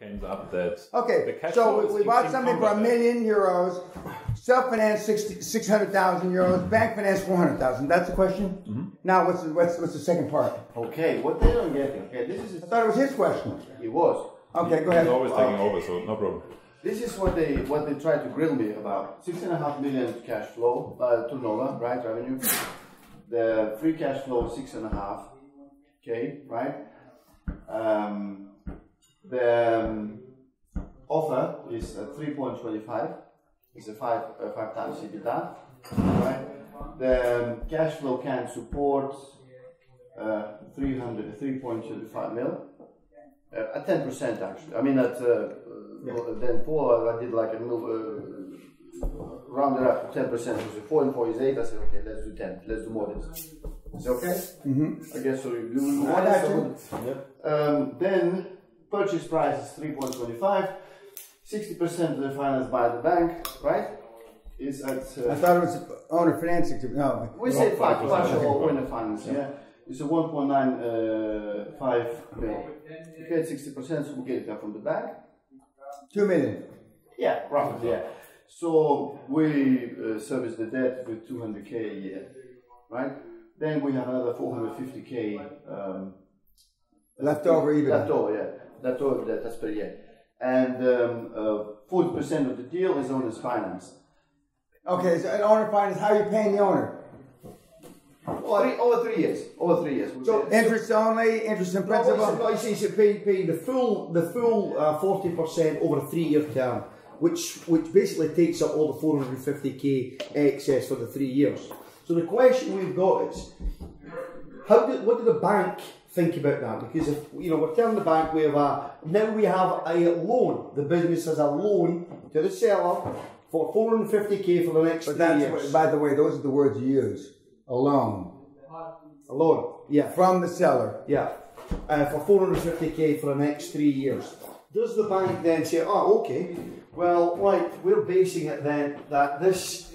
came up that okay, so we bought something for €1 million, self-finance 600,000 euros, bank finance 400,000. That's the question. Mm-hmm. Now, what's the second part? Okay, what they don't get. Okay, this is. I thought it was his question. It was. Okay, go ahead. He's always taking over, so no problem. This is what they try to grill me about. 6.5 million cash flow, turnover, right? Revenue. The free cash flow 6.5. Okay, right? The offer is 3.25. It's a five times EBITDA, right? The cash flow can support 3.25 mil. At 10% actually. I mean at then 4 I did like a rounded up to 10%. So 4 and 4 is 8. I said okay, let's do 10. Let's do more than this. Is it okay? Mm-hmm. I guess so. You do more. Then purchase price is 3.25. 60% of the finance by the bank, right? Is at. I thought it was owner financing. No, we say partial owner finance. Yeah. It's a 1.95 million. You get 60%, so we get it from the bank. 2 million. Yeah, roughly. Yeah. So we service the debt with 200k a year, right? Then we have another 450k left over EBITDA. Left over debt. That's per year. And 40% of the deal is owner's finance. Okay, so an owner finance. How are you paying the owner? Over 3 years. Over 3 years. So interest only, interest in principal. No, you should pay the full 40% over a 3-year term, which basically takes up all the 450k excess for the 3 years. So the question we've got is, what do the bank think about that? Because if we're telling the bank we have a loan. The business has a loan to the seller for 450k for the next 3 years. By the way, those are the words you use. A loan. A loan, yeah. From the seller. Yeah. For 450k for the next 3 years. Does the bank then say, oh, okay, well, right, we're basing it then that this,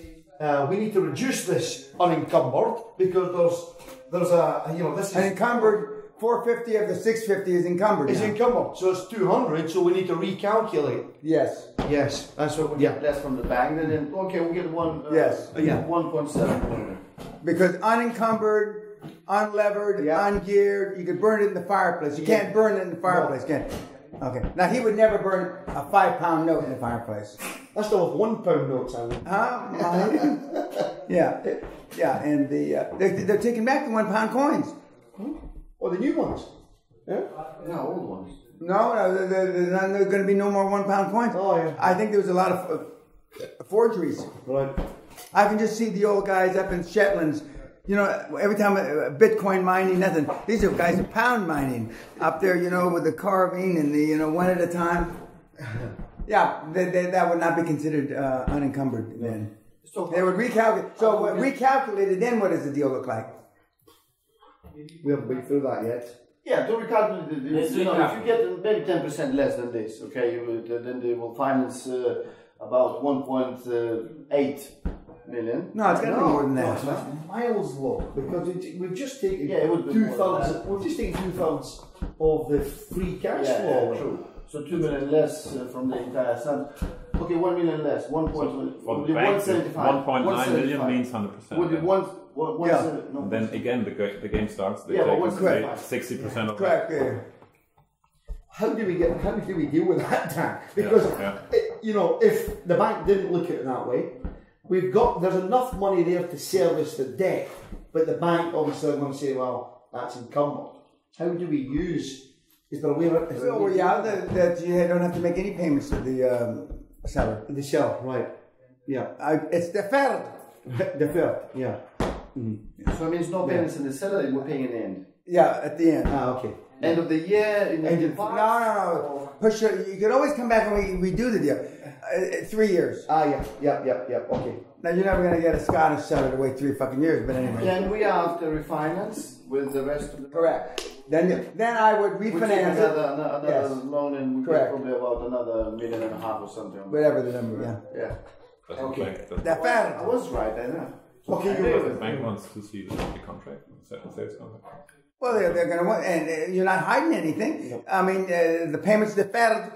we need to reduce this unencumbered because there's a, this is... Unencumbered, 450 of the 650 is encumbered. It's encumbered, so it's 200, so we need to recalculate. Yes. Yes, that's what, yeah. Less from the bank, then, okay, we get one... yes. 1.7 million. Because unencumbered, unlevered, ungeared, you could burn it in the fireplace. You can't burn it in the fireplace, can you? Okay. Now he would never burn a £5 note in the fireplace. I still have £1 notes, I mean. Yeah. Yeah, and they're taking back the £1 coins. Oh, the new ones? Yeah? No, old ones. No, there's going to be no more £1 coins. Oh, yeah. I think there was a lot of forgeries. Right. I can just see the old guys up in Shetlands, every time Bitcoin mining, nothing. These are guys are pound mining up there, with the carving and the, one at a time. Yeah, that would not be considered unencumbered then. So they would recalculate. So recalculated, then what does the deal look like? We haven't been through that yet. Yeah, to recalculate the deal. If you get maybe 10% less than this, okay, then they will finance about 1.8 million. No, it's got to be more than that. Miles low, because we've just taken it two-thirds. We've just taken 2/3 of the free cash flow. Yeah, true. So 2 million less from the entire sum. Okay, 1 million less. 1.9 million means 100%. Would it And then again, the game starts. They take 60% of correct. that. Yeah. How do we deal with that, Dan? Because if the bank didn't look at it that way, there's enough money there to service the debt, but the bank obviously are going to say, well, that's encumbered. How do we use? Is there a way? That you don't have to make any payments to the seller. The seller, right? Yeah. It's deferred. Deferred. Yeah. Mm-hmm. So it means no payments in the seller, we're paying in the end. Yeah, at the end. Okay. End of the year. No. Push it. You can always come back and we do the deal. 3 years. Yeah. Okay. Now you're never going to get a Scottish seller to wait 3 fucking years, but anyway. Then we have to refinance with the rest of the. Correct. Then I would refinance another loan, and we get probably about another $1.5 million or something. Whatever the number. Yeah. Okay. That's fair. I was right, I know. Okay, the bank wants to see the contract, sales contract. Well, they're going to want, and you're not hiding anything. Nope. I mean, the payments deferred,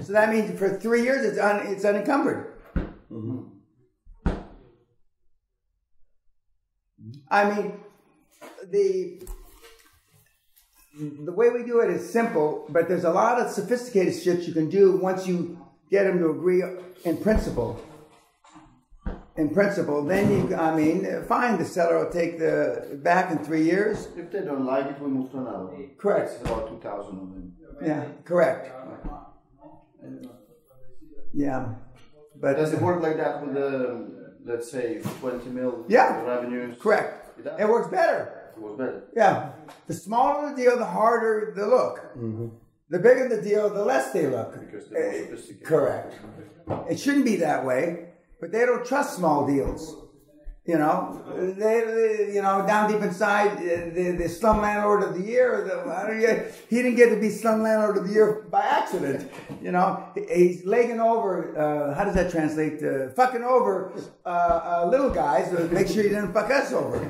so that means for 3 years it's unencumbered. Mm-hmm. I mean, the way we do it is simple, but there's a lot of sophisticated shit you can do once you get them to agree in principle. In principle, then fine, the seller will take the back in 3 years. If they don't like it, we move to another one. Correct. It's about 2,000 of them. Yeah, correct. Yeah, but Does it work like that with the, let's say, 20 mil revenues? Correct. It works better. It was better. Yeah. The smaller the deal, the harder the look. Mm-hmm. The bigger the deal, the less they look. Because they're more sophisticated. Correct. It shouldn't be that way, but they don't trust small deals. You know, they down deep inside, the slum landlord of the year. He didn't get to be slum landlord of the year by accident. You know, he's legging over. How does that translate? Fucking over little guys to make sure he didn't fuck us over.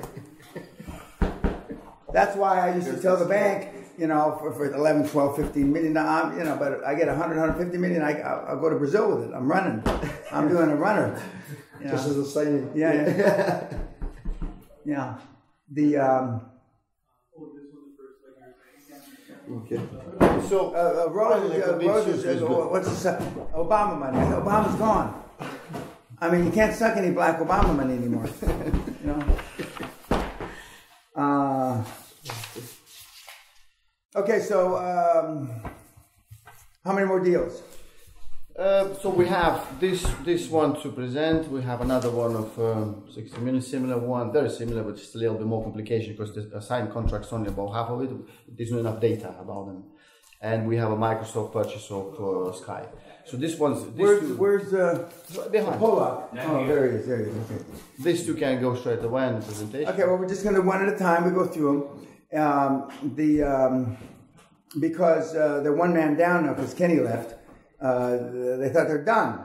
That's why I used to tell the bank, you know, for 11, 12, 15 million, but I get 100, 150 million, I'll go to Brazil with it. I'm running. I'm doing a runner. You know. Just as a signing. Yeah. Yeah. The Okay. So, Roses what's this? Obama money. Obama's gone. I mean, you can't suck any black Obama money anymore. You know. Okay, so how many more deals? so we have this one to present. We have another one of 60 million, similar one, very similar, but just a little bit more complication because the signed contract's only about half of it. There's not enough data about them. And we have a Microsoft purchase of Sky. So this one's... Where's behind. Pollock? Oh, there he is. Okay. These two can go straight away in the presentation. Okay, well, we're just going to one at a time. We go through them. Because they're one man down now because Kenny left. They thought they're done.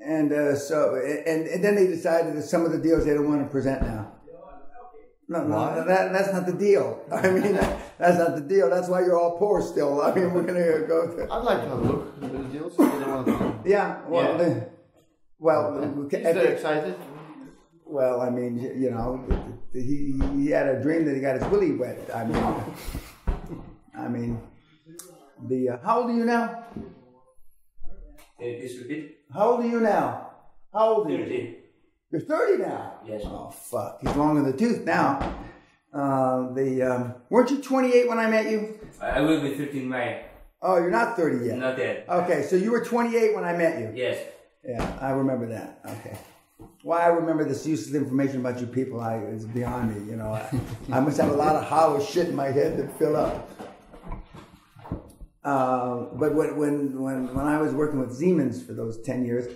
And then they decided that some of the deals they don't want to present now. No, that's not the deal. I mean, that's not the deal. That's why you're all poor still. I mean, we're going to go through. I'd like to have a look at the deals. Yeah, well, Is they excited? Well, I mean, you know, he had a dream that he got his willy wet. I mean, how old are you now? Please repeat. How old are you now? How old are you? 30. You're 30 now? Yes. Oh, fuck. He's long in the tooth now. Weren't you 28 when I met you? I will be 30 in May. Oh, you're not 30 yet? Not yet. Okay, so you were 28 when I met you? Yes. Yeah, I remember that. Okay. Why I remember this useless information about you people, it's beyond me, you know. I must have a lot of hollow shit in my head to fill up. But when I was working with Siemens for those 10 years,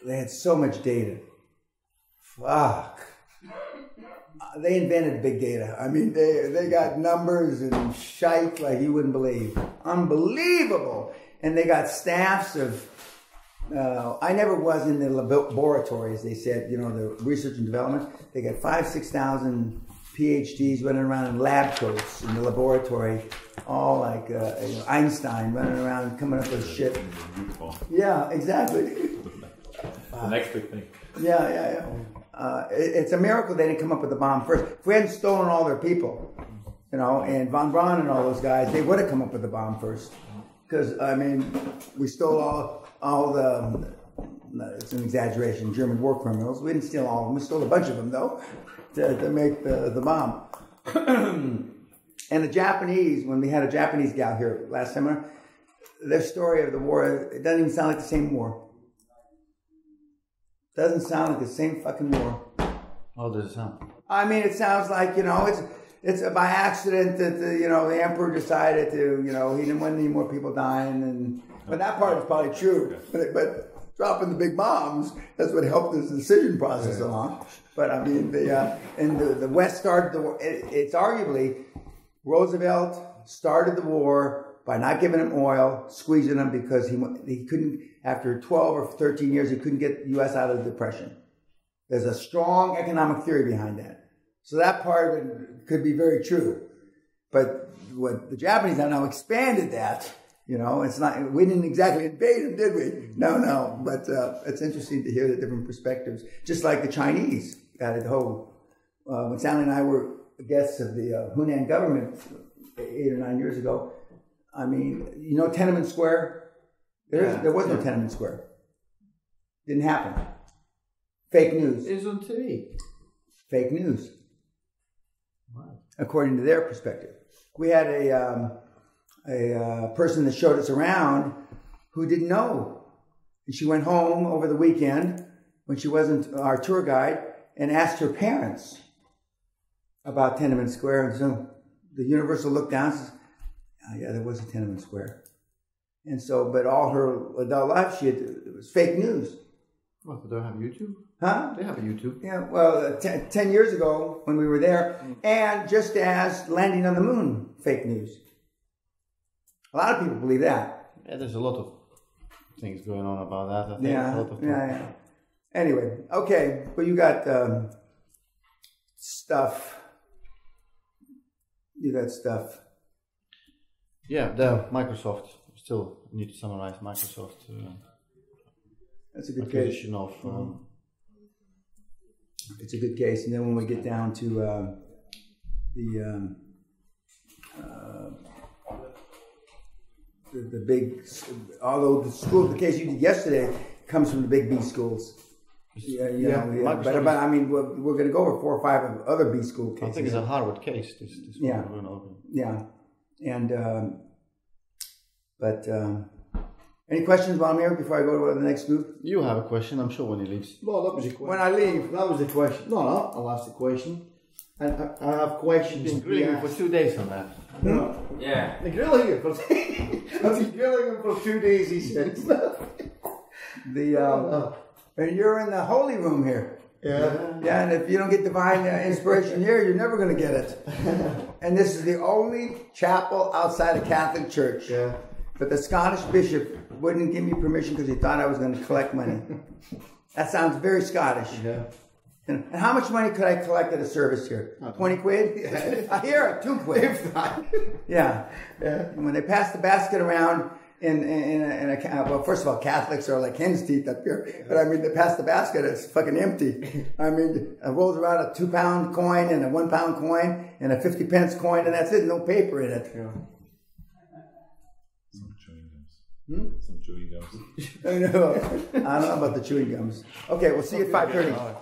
they had so much data. Fuck. They invented big data. I mean, they got numbers and shite like you wouldn't believe. Unbelievable. And they got staffs of... I never was in the laboratories, they said, you know, the research and development. They got 5,000-6,000 PhDs running around in lab coats in the laboratory, all like Einstein running around coming up with shit. Yeah, exactly. The next big thing. Yeah. It's a miracle they didn't come up with the bomb first. If we hadn't stolen all their people, you know, and von Braun and all those guys, they would have come up with the bomb first. Because, I mean, we stole all the, it's an exaggeration, German war criminals. We didn't steal all of them. We stole a bunch of them, though, to make the bomb. And the Japanese, when we had a Japanese gal here last summer, their story of the war, it doesn't even sound like the same war. Doesn't sound like the same fucking war. How does it sound? I mean, it sounds like, you know, it's by accident that, the emperor decided to, you know, he didn't want any more people dying. But that part is probably true. But dropping the big bombs, that's what helped this decision process along. But I mean, the West started the war. It's arguably Roosevelt started the war by not giving him oil, squeezing him because he couldn't, after 12 or 13 years, he couldn't get the U.S. out of the Depression. There's a strong economic theory behind that. So that part of it could be very true. But what the Japanese have now expanded that. You know, it's not, we didn't exactly invade them, did we? No. But it's interesting to hear the different perspectives. Just like the Chinese, the whole, when Stanley and I were guests of the Hunan government 8 or 9 years ago, I mean, you know Tiananmen Square? There was no Tiananmen Square. Didn't happen. Fake news. It's on TV. Fake news. Wow. According to their perspective. We had a person that showed us around who didn't know. And she went home over the weekend when she wasn't our tour guide and asked her parents about Tiananmen Square. And so the Universal looked down and says, oh, yeah, there was a Tiananmen Square. And so, but all her adult life, it was fake news. What, they don't have YouTube? Huh? They have a YouTube. Yeah, well, 10 years ago when we were there, and just as landing on the moon, fake news. A lot of people believe that. Yeah, there's a lot of things going on about that. I think. Yeah, A lot of yeah. Anyway, okay, but you got stuff. You got stuff. Yeah, the Microsoft. Still need to summarize Microsoft. That's a good case. Acquisition of. It's a good case, and then when we get down to the big, although the case you did yesterday comes from the big B schools. But I mean, we're going to go over 4 or 5 other B school cases. I think it's a Harvard case. This yeah, one we're going to open. Yeah, and any questions while I'm here before I go to the next group? You have a question, I'm sure, when he leaves. Well, that was the question. When I leave, that was the question. No, I'll ask the question. And I have questions. You've been grilling for 2 days on that. Yeah. The grilling him for I've been grilling him for 2 days, he said. And you're in the holy room here. Yeah. Yeah, and if you don't get divine inspiration here, you're never going to get it. And this is the only chapel outside a Catholic church. Yeah. But the Scottish bishop wouldn't give me permission because he thought I was going to collect money. That sounds very Scottish. Yeah. And how much money could I collect at a service here? 20 quid? I hear it, 2 quid. If not. Yeah. And when they pass the basket around well, first of all, Catholics are like hen's teeth up here. But I mean, they pass the basket, it's fucking empty. I mean, it rolls around a 2-pound coin and a 1-pound coin and a 50 pence coin, and that's it. No paper in it. Yeah. Some chewing gums. Some chewing gums. I don't know about the chewing gums. Okay, we'll see you at 5:30.